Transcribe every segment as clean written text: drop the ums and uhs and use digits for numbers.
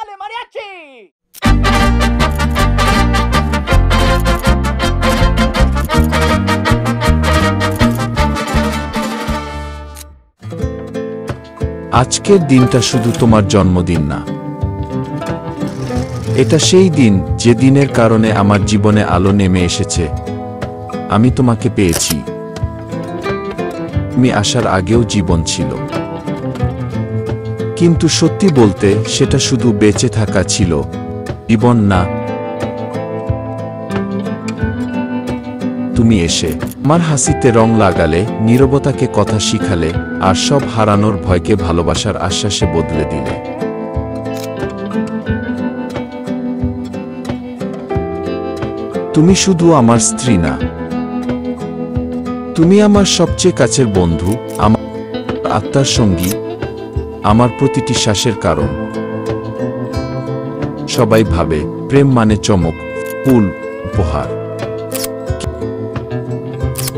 Dale, mariachi! আজকের দিনটা শুধু তোমার জন্মদিন না, এটা সেই দিন যে দিনের কারণে আমার জীবনে আলো নেমে এসেছে। আমি তোমাকে পেয়েছি। তুমি আসার আগেও জীবন ছিল, কিন্তু সত্যি বলতে সেটা শুধু বেঁচে থাকা ছিল, জীবন না। তুমি এসে আমার হাসিতে রং লাগালে, নীরবতাকে কথা শিখালে, আর সব হারানোর ভয়কে ভালোবাসার আশ্বাসে বদলে দিলে। তুমি শুধু আমার স্ত্রী না, তুমি আমার সবচেয়ে কাছের বন্ধু, আমার আত্মার সঙ্গী, আমার প্রতিটি শ্বাসের কারণ। সবাই ভাবে প্রেম মানে চমক, ফুল, উপহার,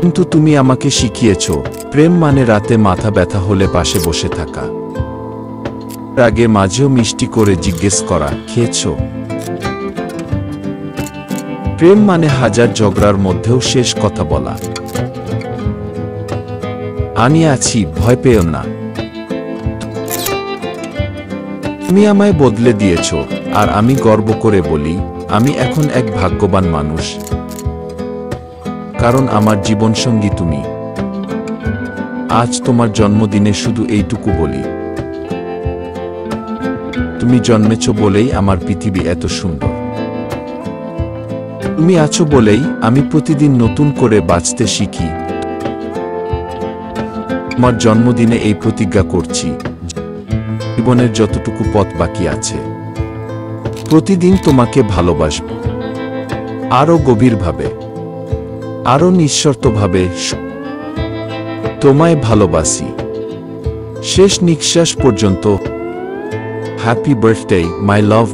কিন্তু তুমি আমাকে শিখিয়েছ প্রেম মানে রাতে মাথা ব্যথা হলে পাশে বসে থাকা, রাগে মাঝেও মিষ্টি করে জিজ্ঞেস করা খেয়েছ। প্রেম মানে হাজার ঝগড়ার মধ্যেও শেষ কথা বলা, আমি আছি, ভয় পেও না। তুমি আমায় বদলে দিয়েছ, আর আমি গর্ব করে বলি আমি এখন এক ভাগ্যবান মানুষ, কারণ আমার জীবনসঙ্গী তুমি। আজ তোমার জন্মদিনে শুধু এইটুকু বলি, তুমি জন্মেছ বলেই আমার পৃথিবী এত সুন্দর। তুমি আছো বলেই আমি প্রতিদিন নতুন করে বাঁচতে শিখি। তোমার জন্মদিনে এই প্রতিজ্ঞা করছি, জীবনের যতটুকু পথ বাকি আছে প্রতিদিন তোমাকে ভালোবাসব, আরো গভীরভাবে, আরো নিঃশর্তভাবে। তোমায় ভালোবাসি শেষ নিঃশ্বাস পর্যন্ত। Happy birthday my love.